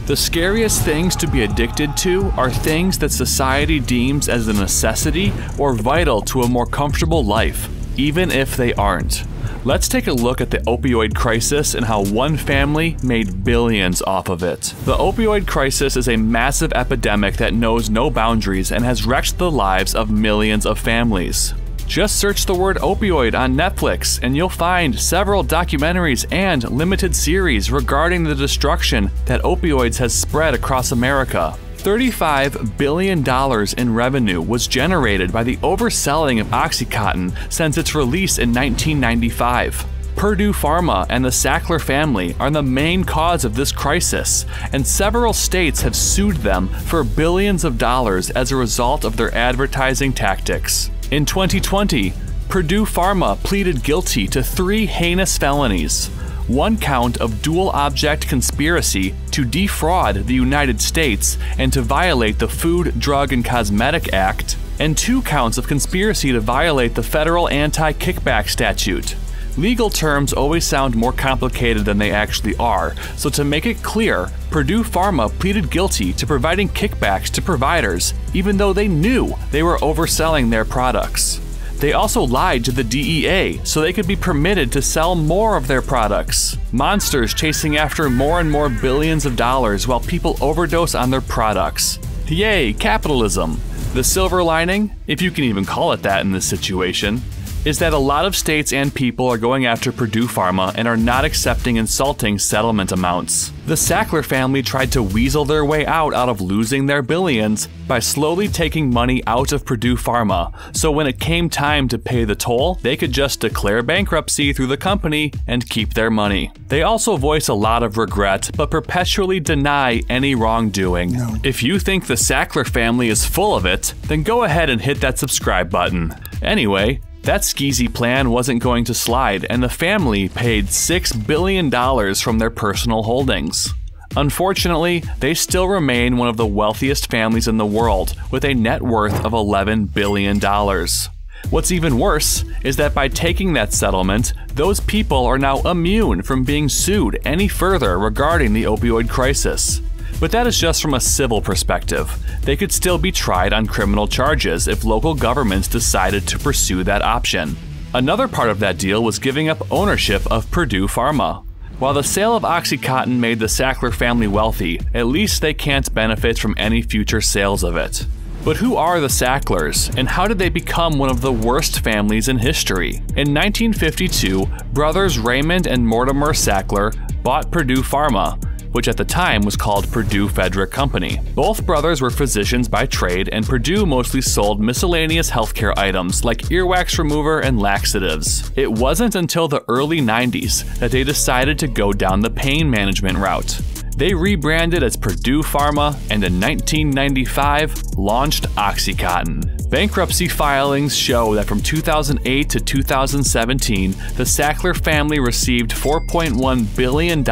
The scariest things to be addicted to are things that society deems as a necessity or vital to a more comfortable life, even if they aren't. Let's take a look at the opioid crisis and how one family made billions off of it. The opioid crisis is a massive epidemic that knows no boundaries and has wrecked the lives of millions of families. Just search the word opioid on Netflix and you'll find several documentaries and limited series regarding the destruction that opioids has spread across America. $35 billion in revenue was generated by the overselling of OxyContin since its release in 1995. Purdue Pharma and the Sackler Family are the main cause of this crisis, and several states have sued them for billions of dollars as a result of their advertising tactics. In 2020, Purdue Pharma pleaded guilty to 3 heinous felonies: 1 count of dual object conspiracy to defraud the United States and to violate the Food, Drug, and Cosmetic Act, and 2 counts of conspiracy to violate the federal anti-kickback statute. Legal terms always sound more complicated than they actually are, so to make it clear, Purdue Pharma pleaded guilty to providing kickbacks to providers, even though they knew they were overselling their products. They also lied to the DEA so they could be permitted to sell more of their products. Monsters chasing after more and more billions of dollars while people overdose on their products. Yay, capitalism! The silver lining, if you can even call it that in this situation, is that a lot of states and people are going after Purdue Pharma and are not accepting insulting settlement amounts. The Sackler family tried to weasel their way out of losing their billions by slowly taking money out of Purdue Pharma, so when it came time to pay the toll, they could just declare bankruptcy through the company and keep their money. They also voice a lot of regret, but perpetually deny any wrongdoing. No. If you think the Sackler family is full of it, then go ahead and hit that subscribe button. Anyway, that skeezy plan wasn't going to slide, and the family paid $6 billion from their personal holdings. Unfortunately, they still remain one of the wealthiest families in the world, with a net worth of $11 billion. What's even worse is that by taking that settlement, those people are now immune from being sued any further regarding the opioid crisis. But that is just from a civil perspective. They could still be tried on criminal charges if local governments decided to pursue that option. Another part of that deal was giving up ownership of Purdue Pharma. While the sale of OxyContin made the Sackler family wealthy, at least they can't benefit from any future sales of it. But who are the Sacklers, and how did they become one of the worst families in history? In 1952, brothers Raymond and Mortimer Sackler bought Purdue Pharma, which at the time was called Purdue Frederick Company. Both brothers were physicians by trade, and Purdue mostly sold miscellaneous healthcare items like earwax remover and laxatives. It wasn't until the early 90s that they decided to go down the pain management route. They rebranded as Purdue Pharma and in 1995 launched OxyContin. Bankruptcy filings show that from 2008 to 2017, the Sackler family received $4.1 billion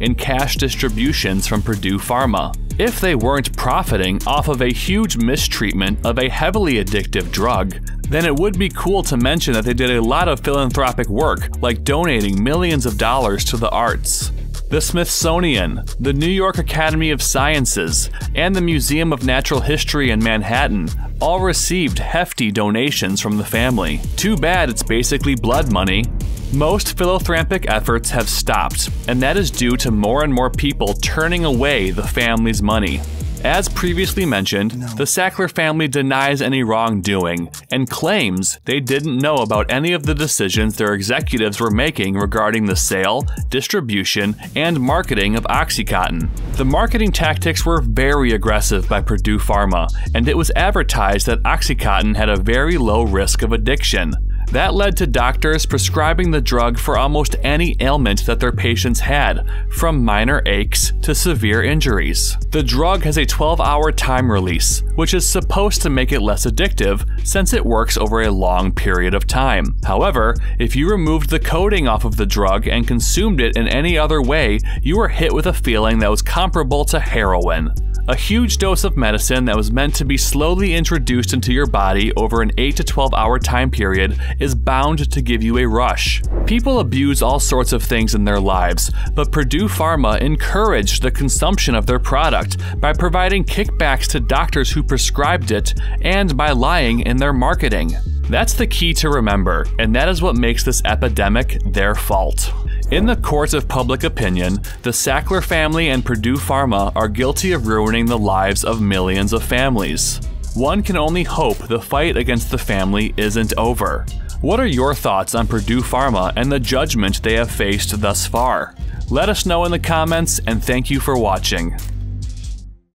in cash distributions from Purdue Pharma. If they weren't profiting off of a huge mistreatment of a heavily addictive drug, then it would be cool to mention that they did a lot of philanthropic work, like donating millions of dollars to the arts. The Smithsonian, the New York Academy of Sciences, and the Museum of Natural History in Manhattan all received hefty donations from the family. Too bad it's basically blood money. Most philanthropic efforts have stopped, and that is due to more and more people turning away the family's money. As previously mentioned, the Sackler family denies any wrongdoing and claims they didn't know about any of the decisions their executives were making regarding the sale, distribution, and marketing of OxyContin. The marketing tactics were very aggressive by Purdue Pharma, and it was advertised that OxyContin had a very low risk of addiction. That led to doctors prescribing the drug for almost any ailment that their patients had, from minor aches to severe injuries. The drug has a 12-hour time release, which is supposed to make it less addictive since it works over a long period of time. However, if you removed the coating off of the drug and consumed it in any other way, you were hit with a feeling that was comparable to heroin. A huge dose of medicine that was meant to be slowly introduced into your body over an 8 to 12 hour time period is bound to give you a rush. People abuse all sorts of things in their lives, but Purdue Pharma encouraged the consumption of their product by providing kickbacks to doctors who prescribed it and by lying in their marketing. That's the key to remember, and that is what makes this epidemic their fault. In the court of public opinion, the Sackler family and Purdue Pharma are guilty of ruining the lives of millions of families. One can only hope the fight against the family isn't over. What are your thoughts on Purdue Pharma and the judgment they have faced thus far? Let us know in the comments, and thank you for watching.